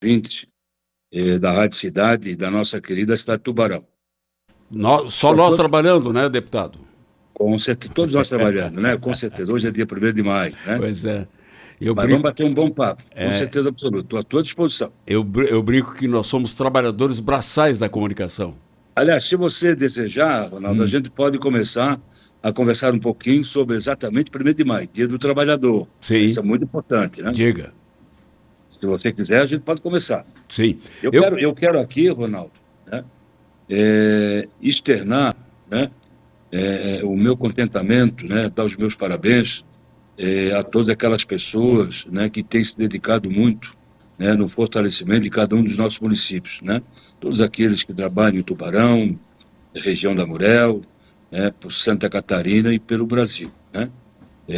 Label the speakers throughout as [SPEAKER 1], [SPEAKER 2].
[SPEAKER 1] 20 da Rádio Cidade, da nossa querida cidade de Tubarão.
[SPEAKER 2] Só nós trabalhando, né, deputado?
[SPEAKER 1] Com certeza, todos nós trabalhando, né? Com certeza. Hoje é dia 1º de maio, né?
[SPEAKER 2] Pois é.
[SPEAKER 1] Mas vamos bater um bom papo, com certeza absoluta. Estou à tua disposição.
[SPEAKER 2] Eu brinco que nós somos trabalhadores braçais da comunicação.
[SPEAKER 1] Aliás, se você desejar, Ronaldo, a gente pode começar a conversar um pouquinho sobre exatamente 1º de maio, Dia do Trabalhador.
[SPEAKER 2] Sim.
[SPEAKER 1] Isso é muito importante, né?
[SPEAKER 2] Diga.
[SPEAKER 1] Se você quiser, a gente pode começar.
[SPEAKER 2] Sim.
[SPEAKER 1] Eu quero aqui, Ronaldo, né, externar, né, o meu contentamento, né, dar os meus parabéns a todas aquelas pessoas, né, que têm se dedicado muito, né, no fortalecimento de cada um dos nossos municípios, né? Todos aqueles que trabalham em Tubarão, região da Murel, né, por Santa Catarina e pelo Brasil, né?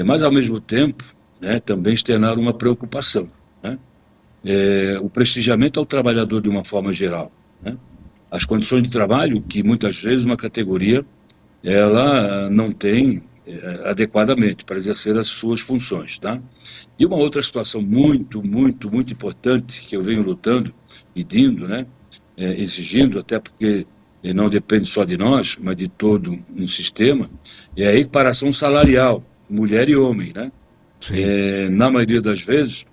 [SPEAKER 1] Mas, ao mesmo tempo, né, também externar uma preocupação, né? O prestigiamento ao trabalhador de uma forma geral, né? As condições de trabalho que, muitas vezes, uma categoria ela não tem adequadamente para exercer as suas funções, tá? E uma outra situação muito, muito, muito importante que eu venho lutando, pedindo, né, exigindo, até porque não depende só de nós, mas de todo um sistema, é a equiparação salarial, mulher e homem, né? Na maioria das vezes,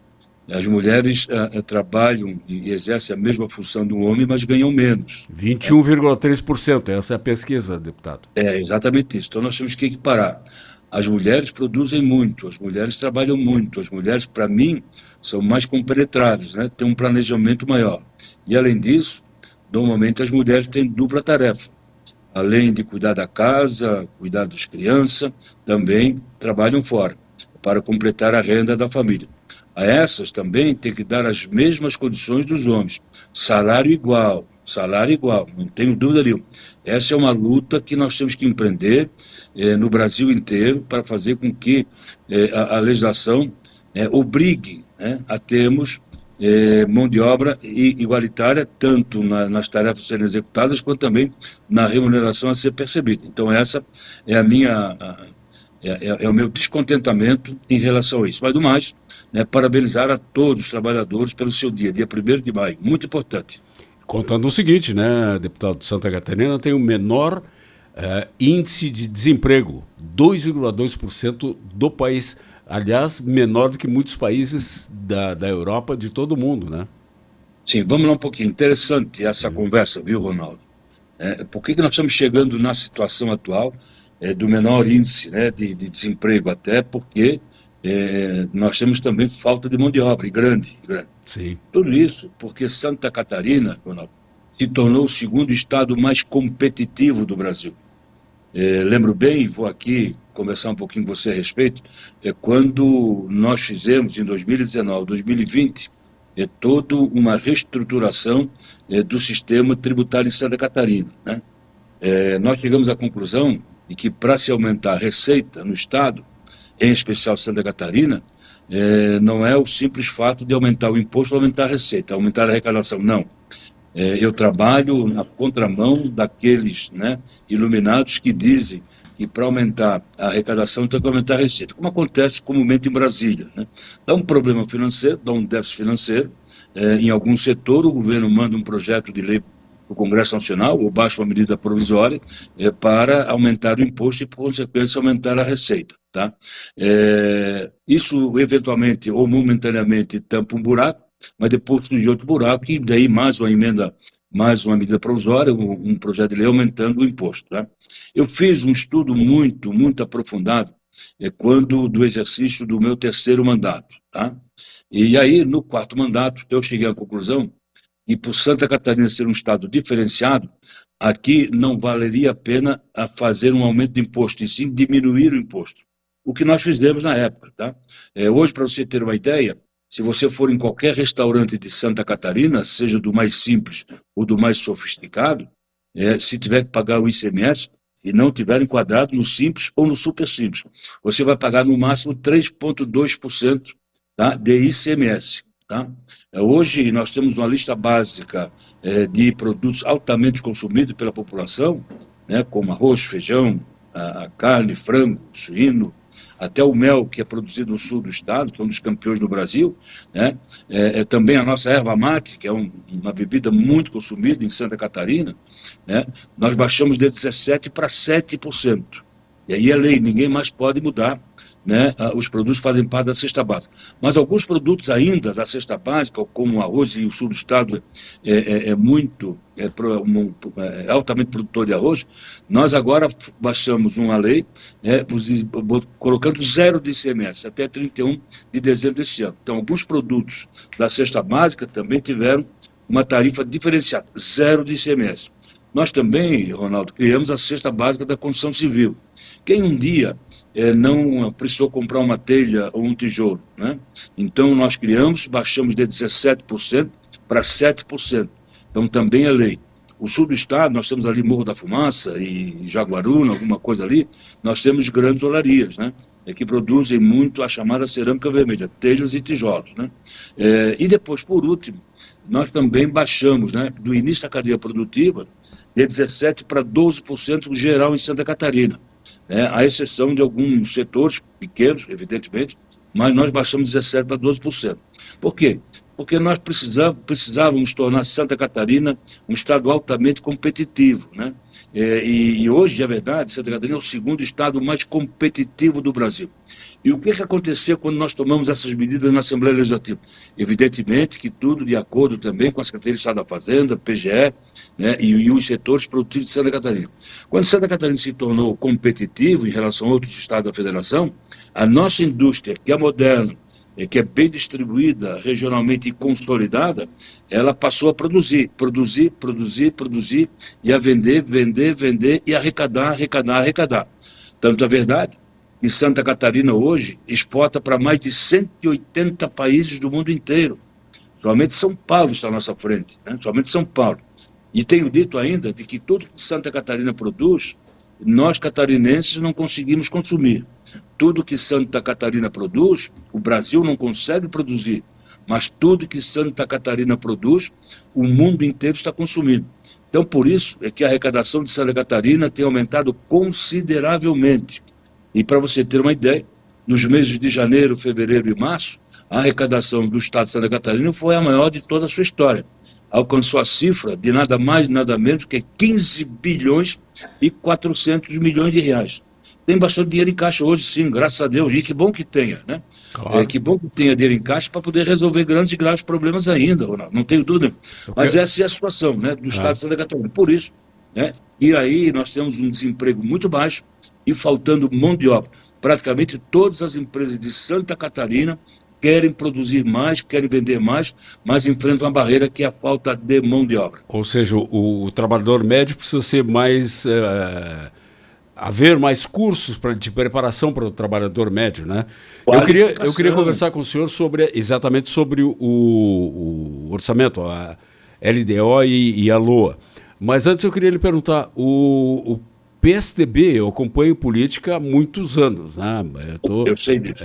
[SPEAKER 1] as mulheres trabalham e exercem a mesma função do homem, mas ganham menos.
[SPEAKER 2] 21,3%, essa é a pesquisa, deputado.
[SPEAKER 1] É exatamente isso. Então nós temos que equiparar. As mulheres produzem muito, as mulheres trabalham muito, as mulheres, para mim, são mais compenetradas, né? Têm um planejamento maior. E, além disso, normalmente as mulheres têm dupla tarefa. Além de cuidar da casa, cuidar das crianças, também trabalham fora, para completar a renda da família. A essas também tem que dar as mesmas condições dos homens. Salário igual, não tenho dúvida nenhuma. Essa é uma luta que nós temos que empreender no Brasil inteiro para fazer com que a legislação obrigue, né, a termos mão de obra igualitária, tanto nas tarefas a serem executadas, quanto também na remuneração a ser percebida. Então, essa é a minha... É o meu descontentamento em relação a isso. Mas, do mais, né, parabenizar a todos os trabalhadores pelo seu dia 1º de maio. Muito importante.
[SPEAKER 2] Contando o seguinte, né, deputado, Santa Catarina tem o menor índice de desemprego, 2,2% do país. Aliás, menor do que muitos países da Europa, de todo o mundo, né?
[SPEAKER 1] Sim, vamos lá um pouquinho. Interessante essa conversa, viu, Ronaldo? Por que nós estamos chegando na situação atual do menor índice, né, de desemprego? Até porque nós temos também falta de mão de obra, e grande.
[SPEAKER 2] Sim.
[SPEAKER 1] Tudo isso porque Santa Catarina, Ronaldo, se tornou o segundo estado mais competitivo do Brasil. Lembro bem, vou aqui conversar um pouquinho com você a respeito, quando nós fizemos, em 2019, 2020, toda uma reestruturação do sistema tributário em Santa Catarina, né? Nós chegamos à conclusão de que, para se aumentar a receita no Estado, em especial Santa Catarina, não é o simples fato de aumentar o imposto, aumentar a receita, aumentar a arrecadação, não. Eu trabalho na contramão daqueles, né, iluminados que dizem que para aumentar a arrecadação tem que aumentar a receita, como acontece comumente em Brasília, né? Dá um problema financeiro, dá um déficit financeiro, em algum setor o governo manda um projeto de lei para o Congresso Nacional, ou baixa uma medida provisória, para aumentar o imposto e, por consequência, aumentar a receita, tá? Isso, eventualmente ou momentaneamente, tampa um buraco, mas depois surge outro buraco e daí mais uma emenda, mais uma medida provisória, um projeto de lei aumentando o imposto, tá? Eu fiz um estudo muito, muito aprofundado quando do exercício do meu 3º mandato, tá? E aí, no 4º mandato, eu cheguei à conclusão que, por Santa Catarina ser um estado diferenciado, aqui não valeria a pena fazer um aumento de imposto, e sim diminuir o imposto. O que nós fizemos na época, tá? Hoje, para você ter uma ideia, se você for em qualquer restaurante de Santa Catarina, seja do mais simples ou do mais sofisticado, se tiver que pagar o ICMS, e não tiver enquadrado no simples ou no super simples, você vai pagar no máximo 3,2%, tá, de ICMS. Tá? Hoje nós temos uma lista básica de produtos altamente consumidos pela população, né, como arroz, feijão, a carne, frango, suíno, até o mel que é produzido no sul do estado, que é um dos campeões do Brasil, né? Também a nossa erva mate, que é uma bebida muito consumida em Santa Catarina, né? Nós baixamos de 17% para 7%. E aí é lei, ninguém mais pode mudar, né? Os produtos fazem parte da cesta básica. Mas alguns produtos ainda da cesta básica, como o arroz, e o sul do estado é altamente produtor de arroz, nós agora baixamos uma lei, colocando zero de ICMS até 31 de dezembro desse ano. Então, alguns produtos da cesta básica também tiveram uma tarifa diferenciada, zero de ICMS. Nós também, Ronaldo, criamos a cesta básica da construção civil. Quem um dia não precisou comprar uma telha ou um tijolo, né? Então, nós baixamos de 17% para 7%. Então, também é lei. O sul do estado, nós temos ali Morro da Fumaça e Jaguaruna, alguma coisa ali, nós temos grandes olarias, né? Que produzem muito a chamada cerâmica vermelha, telhas e tijolos, né? E depois, por último, nós também baixamos, né, do início da cadeia produtiva, de 17% para 12% geral em Santa Catarina, à exceção de alguns setores pequenos, evidentemente, mas nós baixamos 17% para 12%. Por quê? Porque nós precisávamos tornar Santa Catarina um estado altamente competitivo, né? E hoje, é verdade, Santa Catarina é o segundo estado mais competitivo do Brasil. E o que aconteceu quando nós tomamos essas medidas na Assembleia Legislativa? Evidentemente que tudo de acordo também com a Secretaria de Estado da Fazenda, PGE, né, e os setores produtivos de Santa Catarina. Quando Santa Catarina se tornou competitivo em relação a outros estados da federação, a nossa indústria, que é moderna, que é bem distribuída regionalmente e consolidada, ela passou a produzir e a vender e arrecadar. Tanto é verdade que Santa Catarina hoje exporta para mais de 180 países do mundo inteiro. Somente São Paulo está à nossa frente, né? Somente São Paulo. E tenho dito ainda de que tudo que Santa Catarina produz, nós catarinenses não conseguimos consumir. Tudo que Santa Catarina produz, o Brasil não consegue produzir, mas tudo que Santa Catarina produz, o mundo inteiro está consumindo. Então, por isso é que a arrecadação de Santa Catarina tem aumentado consideravelmente. E para você ter uma ideia, nos meses de janeiro, fevereiro e março, a arrecadação do estado de Santa Catarina foi a maior de toda a sua história. Alcançou a cifra de nada mais, nada menos que 15 bilhões e 400 milhões de reais. Tem bastante dinheiro em caixa hoje, sim, graças a Deus. E que bom que tenha, né? Claro. Que bom que tenha dinheiro em caixa para poder resolver grandes e graves problemas ainda, Ronaldo. Não tenho dúvida. Mas essa é a situação, né, do estado de Santa Catarina. Por isso, né, e aí nós temos um desemprego muito baixo e faltando mão de obra. Praticamente todas as empresas de Santa Catarina querem produzir mais, querem vender mais, mas enfrentam uma barreira que é a falta de mão de obra.
[SPEAKER 2] Ou seja, o trabalhador médio precisa ser mais... haver mais cursos de preparação para o trabalhador médio, né? Eu queria conversar com o senhor exatamente sobre o orçamento, a LDO e a LOA. Mas antes eu queria lhe perguntar, o PSDB, eu acompanho política há muitos anos, né?
[SPEAKER 1] Eu sei disso.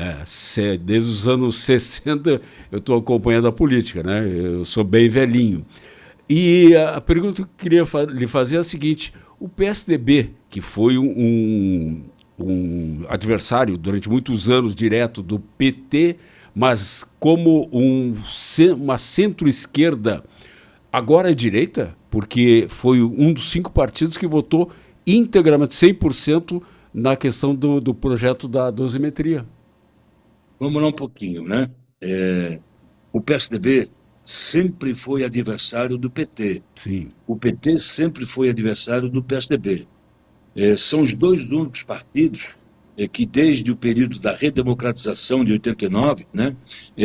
[SPEAKER 2] Desde os anos 60 eu estou acompanhando a política, né? Eu sou bem velhinho. E a pergunta que eu queria lhe fazer é a seguinte: o PSDB, que foi um adversário durante muitos anos direto do PT, mas como uma centro-esquerda, agora é direita? Porque foi um dos 5 partidos que votou integramente, 100%, na questão do projeto da dosimetria.
[SPEAKER 1] Vamos lá um pouquinho, né? O PSDB sempre foi adversário do PT.
[SPEAKER 2] Sim.
[SPEAKER 1] O PT sempre foi adversário do PSDB. São os dois únicos partidos que, desde o período da redemocratização de 89, né,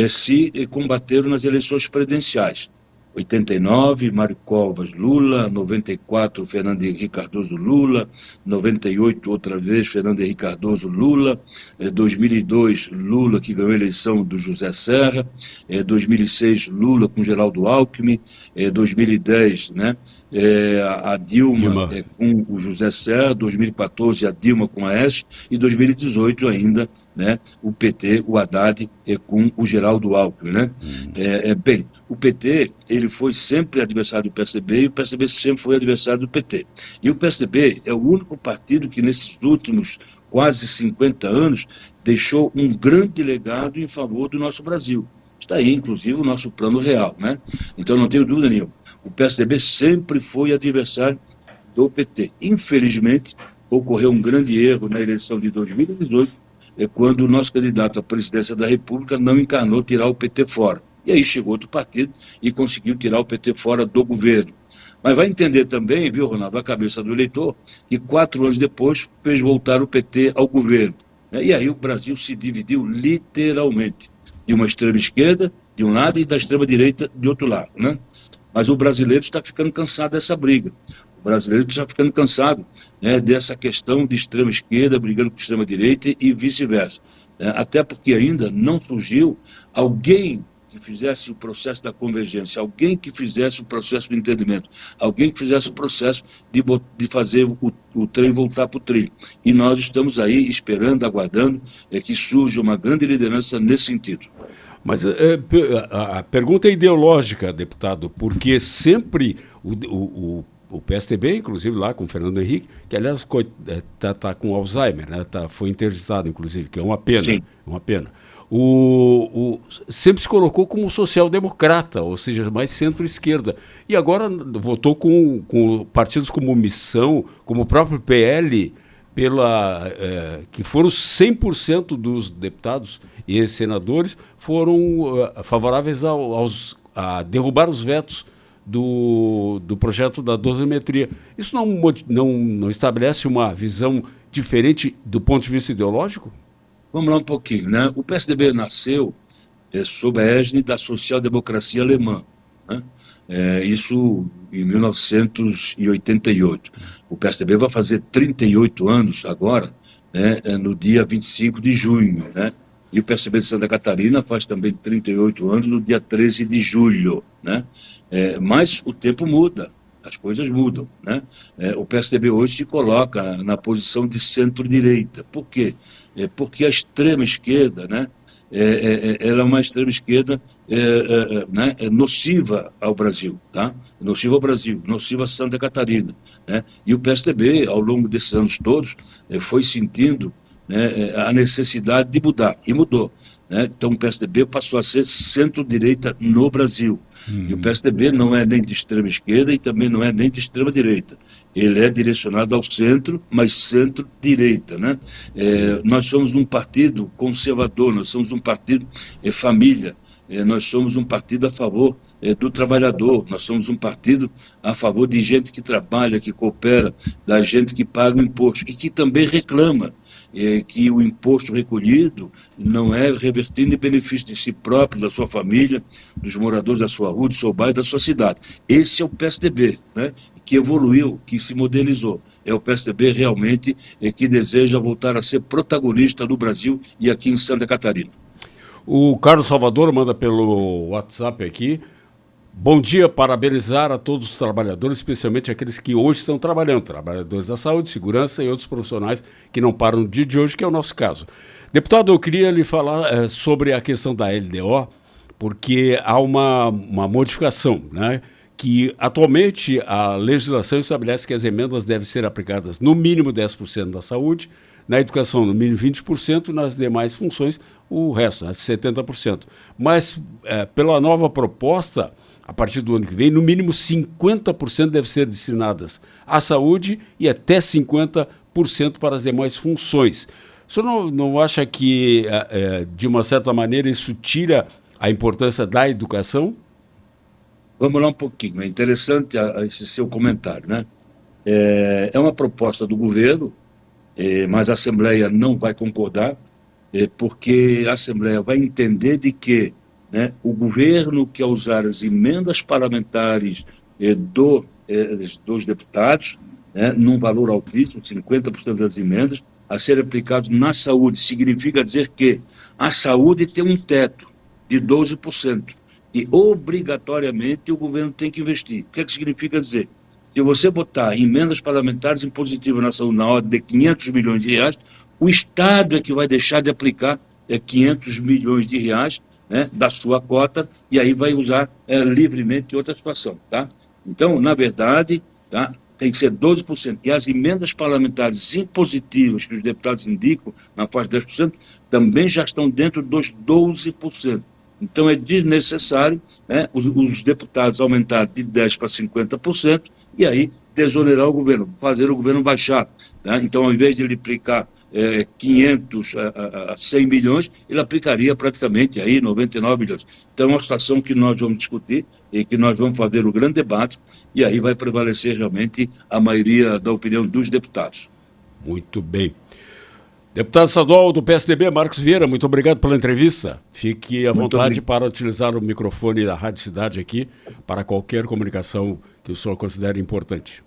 [SPEAKER 1] se combateram nas eleições presidenciais. 89, Mário Covas, Lula; 94, Fernando Henrique Cardoso, Lula; 98, outra vez, Fernando Henrique Cardoso, Lula; 2002, Lula, que ganhou a eleição do José Serra; 2006, Lula com Geraldo Alckmin; 2010, né, a Dilma com o José Serra; 2014, a Dilma com a Aécio; e 2018 ainda, né, o PT, o Haddad, com o Geraldo Alckmin, né? Bem, o PT, ele foi sempre adversário do PSDB e o PSDB sempre foi adversário do PT. E o PSDB é o único partido que nesses últimos quase 50 anos deixou um grande legado em favor do nosso Brasil. Está aí, inclusive, o nosso plano real, né? Então, não tenho dúvida nenhuma. O PSDB sempre foi adversário do PT. Infelizmente, ocorreu um grande erro na eleição de 2018, quando o nosso candidato à presidência da República não encarnou tirar o PT fora. E aí chegou outro partido e conseguiu tirar o PT fora do governo. Mas vai entender também, viu, Ronaldo, a cabeça do eleitor, que 4 anos depois fez voltar o PT ao governo. E aí o Brasil se dividiu literalmente, de uma extrema-esquerda de um lado e da extrema-direita de outro lado, né? Mas o brasileiro está ficando cansado dessa briga. O brasileiro está ficando cansado, né, dessa questão de extrema-esquerda brigando com extrema-direita e vice-versa. Até porque ainda não surgiu alguém que fizesse o processo da convergência, alguém que fizesse o processo do entendimento, alguém que fizesse o processo de fazer o trem voltar para o trilho. E nós estamos aí esperando, aguardando que surja uma grande liderança nesse sentido.
[SPEAKER 2] Mas a pergunta é ideológica, deputado, porque sempre o PSDB, inclusive lá com o Fernando Henrique, que aliás está com Alzheimer, né? Foi interditado, inclusive, que é uma pena.
[SPEAKER 1] Sim.
[SPEAKER 2] Uma pena. Sempre se colocou como social-democrata, ou seja, mais centro-esquerda. E agora votou com partidos como Missão, como o próprio PL, que foram 100% dos deputados e senadores foram favoráveis a derrubar os vetos do projeto da dosimetria. Isso não estabelece uma visão diferente do ponto de vista ideológico?
[SPEAKER 1] Vamos lá um pouquinho, né? O PSDB nasceu sob a égide da social-democracia alemã, né? Isso em 1988. O PSDB vai fazer 38 anos agora, né, no dia 25 de junho, né? E o PSDB de Santa Catarina faz também 38 anos no dia 13 de julho, né? Mas o tempo muda, as coisas mudam, né? O PSDB hoje se coloca na posição de centro-direita. Por quê? Porque a extrema-esquerda, né, ela é uma extrema-esquerda né, nociva ao Brasil, tá? Nociva ao Brasil, nociva a Santa Catarina, né? E o PSDB, ao longo desses anos todos, foi sentindo, né, a necessidade de mudar, e mudou, né? Então o PSDB passou a ser centro-direita no Brasil. E o PSDB não é nem de extrema-esquerda e também não é nem de extrema-direita. Ele é direcionado ao centro, mas centro-direita, né? Nós somos um partido conservador, nós somos um partido família, nós somos um partido a favor do trabalhador, nós somos um partido a favor de gente que trabalha, que coopera, da gente que paga o imposto e que também reclama que o imposto recolhido não é revertido em benefício de si próprio, da sua família, dos moradores da sua rua, do seu bairro, da sua cidade. Esse é o PSDB, né? Que evoluiu, que se modelizou. É o PSDB realmente que deseja voltar a ser protagonista no Brasil e aqui em Santa Catarina.
[SPEAKER 2] O Carlos Salvador manda pelo WhatsApp aqui. Bom dia, parabenizar a todos os trabalhadores, especialmente aqueles que hoje estão trabalhando, trabalhadores da saúde, segurança e outros profissionais que não param no dia de hoje, que é o nosso caso. Deputado, eu queria lhe falar sobre a questão da LDO, porque há uma modificação, né? Que atualmente a legislação estabelece que as emendas devem ser aplicadas no mínimo 10% da saúde, na educação no mínimo 20%, nas demais funções o resto, né, 70%. Mas pela nova proposta, a partir do ano que vem, no mínimo 50% deve ser destinadas à saúde e até 50% para as demais funções. O senhor não acha que, de uma certa maneira, isso tira a importância da educação?
[SPEAKER 1] Vamos lá um pouquinho, é interessante esse seu comentário, né? É uma proposta do governo, mas a Assembleia não vai concordar, porque a Assembleia vai entender de que, né, o governo quer usar as emendas parlamentares dos deputados, né, num valor altíssimo, 50% das emendas, a ser aplicado na saúde. Significa dizer que a saúde tem um teto de 12%, que obrigatoriamente o governo tem que investir. O que é que significa dizer? Se você botar emendas parlamentares impositivas na saúde na ordem de 500 milhões de reais, o Estado é que vai deixar de aplicar 500 milhões de reais né, da sua cota, e aí vai usar livremente outra situação. Tá? Então, na verdade, tá, tem que ser 12%. E as emendas parlamentares impositivas que os deputados indicam, na faixa de 10%, também já estão dentro dos 12%. Então, é desnecessário, né, os deputados aumentarem de 10% para 50%, e aí desonerar o governo, fazer o governo baixar. Tá? Então, ao invés de ele aplicar 500 a 100 milhões, ele aplicaria praticamente aí 99 milhões. Então, é uma situação que nós vamos discutir e que nós vamos fazer o grande debate, e aí vai prevalecer realmente a maioria da opinião dos deputados.
[SPEAKER 2] Muito bem. Deputado estadual do PSDB, Marcos Vieira, muito obrigado pela entrevista. Fique à vontade para utilizar o microfone da Rádio Cidade aqui para qualquer comunicação que o senhor considere importante.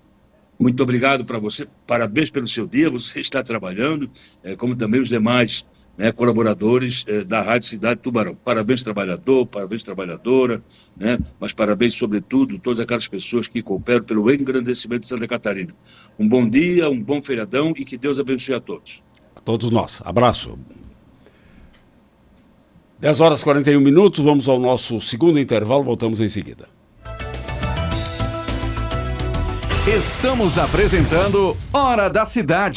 [SPEAKER 1] Muito obrigado para você, parabéns pelo seu dia, você está trabalhando, como também os demais, né, colaboradores da Rádio Cidade Tubarão. Parabéns, trabalhador, parabéns, trabalhadora, né, mas parabéns, sobretudo, todas aquelas pessoas que cooperam pelo engrandecimento de Santa Catarina. Um bom dia, um bom feriadão e que Deus abençoe a todos.
[SPEAKER 2] Todos nós. Abraço. 10h41, vamos ao nosso segundo intervalo, voltamos em seguida.
[SPEAKER 3] Estamos apresentando Hora da Cidade.